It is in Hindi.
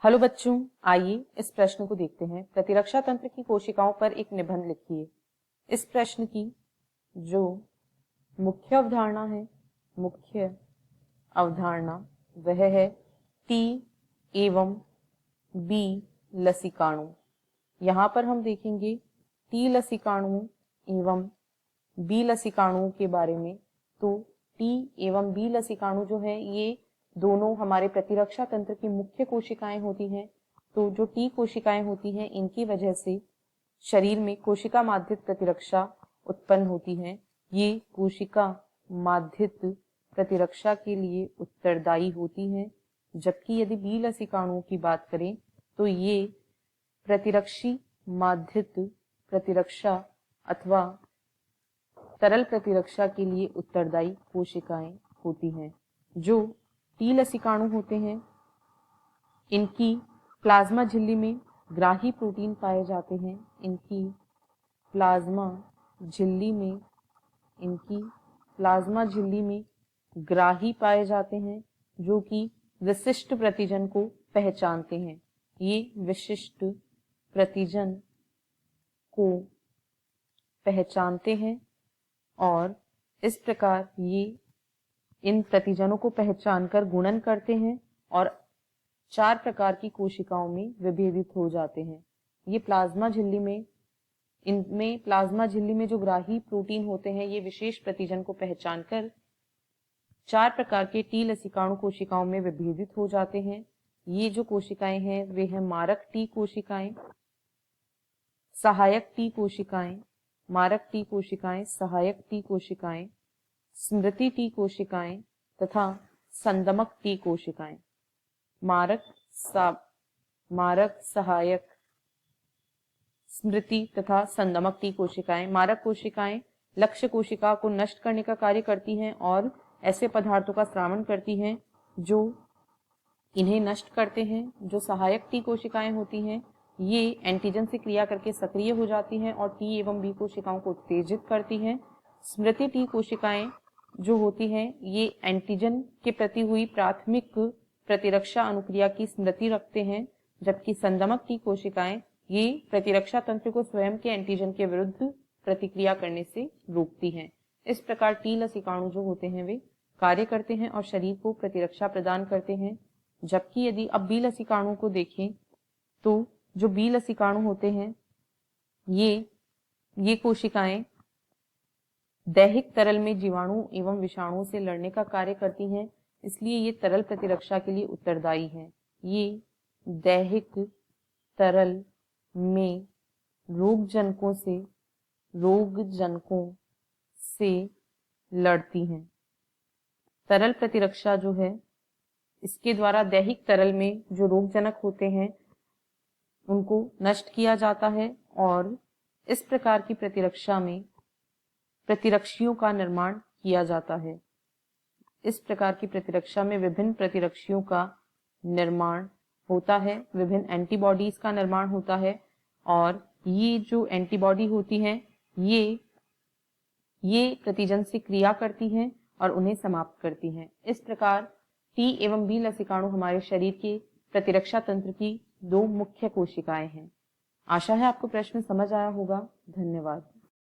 हेलो बच्चों, आइए इस प्रश्न को देखते हैं। प्रतिरक्षा तंत्र की कोशिकाओं पर एक निबंध लिखिए। इस प्रश्न की जो मुख्य अवधारणा वह है टी एवं बी लसिकाणु। यहाँ पर हम देखेंगे टी लसिकाणुओं एवं बी लसिकाणुओं के बारे में। तो टी एवं बी लसिकाणु जो है ये दोनों हमारे प्रतिरक्षा तंत्र की मुख्य कोशिकाएं होती हैं। तो जो टी कोशिकाएं होती हैं इनकी वजह से शरीर में कोशिका माध्यित प्रतिरक्षा उत्पन्न होती है। ये कोशिका माध्यित प्रतिरक्षा के लिए उत्तरदायी होती हैं। जबकि यदि बी लसिकाणुओं की बात करें तो ये प्रतिरक्षी माध्यित प्रतिरक्षा अथवा तरल प्रतिरक्षा के लिए उत्तरदायी कोशिकाएं होती हैं। जो टी लसिकाणु होते हैं इनकी प्लाज्मा झिल्ली में ग्राही प्रोटीन पाए जाते हैं। इनकी प्लाज्मा झिल्ली में ग्राही पाए जाते हैं जो कि विशिष्ट प्रतिजन को पहचानते हैं। ये विशिष्ट प्रतिजन को पहचानते हैं और इस प्रकार ये इन प्रतिजनों को पहचानकर गुणन करते हैं और 4 प्रकार की कोशिकाओं में विभेदित हो जाते हैं। ये प्लाज्मा झिल्ली में जो ग्राही प्रोटीन होते हैं ये विशेष प्रतिजन को पहचानकर 4 प्रकार के टी लसिकाणु कोशिकाओं में विभेदित हो जाते हैं। ये जो कोशिकाएं हैं वे हैं मारक टी कोशिकाएं, सहायक टी कोशिकाएं, मारक टी कोशिकाएं, सहायक टी कोशिकाएं, स्मृति टी कोशिकाएं तथा संदमक टी कोशिकाएं। मारक, सहायक, स्मृति तथा संदमक टी कोशिकाएं। मारक कोशिकाएं लक्ष्य कोशिका को नष्ट करने का कार्य करती हैं और ऐसे पदार्थों का स्रावण करती हैं जो इन्हें नष्ट करते हैं। जो सहायक टी कोशिकाएं होती हैं ये एंटीजन से क्रिया करके सक्रिय हो जाती हैं और टी एवं बी कोशिकाओं को उत्तेजित करती हैं। स्मृति टी कोशिकाएं जो होती हैं ये एंटीजन के प्रति हुई प्राथमिक प्रतिरक्षा अनुक्रिया की स्मृति रखते हैं। जबकि संदमक टी कोशिकाएं ये प्रतिरक्षा तंत्र को स्वयं के एंटीजन के विरुद्ध प्रतिक्रिया करने से रोकती हैं। इस प्रकार टी लसिकाणु जो होते हैं वे कार्य करते हैं और शरीर को प्रतिरक्षा प्रदान करते हैं। जबकि यदि अब बी लसिकाणु को देखें तो जो बी लसिकाणु होते हैं ये कोशिकाएं दैहिक तरल में जीवाणु एवं विषाणुओं से लड़ने का कार्य करती हैं, इसलिए ये तरल प्रतिरक्षा के लिए उत्तरदायी हैं। ये दैहिक तरल में रोगजनकों से लड़ती हैं। तरल प्रतिरक्षा जो है इसके द्वारा दैहिक तरल में जो रोगजनक होते हैं उनको नष्ट किया जाता है और इस प्रकार की प्रतिरक्षा में प्रतिरक्षियों का निर्माण किया जाता है। इस प्रकार की प्रतिरक्षा में विभिन्न प्रतिरक्षियों का निर्माण होता है, विभिन्न एंटीबॉडीज का निर्माण होता है और ये जो एंटीबॉडी होती हैं ये प्रतिजन से क्रिया करती हैं और उन्हें समाप्त करती हैं। इस प्रकार टी एवं बी लसिकाणु हमारे शरीर के प्रतिरक्षा तंत्र की 2 मुख्य कोशिकाएं हैं। आशा है आपको प्रश्न समझ आया होगा। धन्यवाद।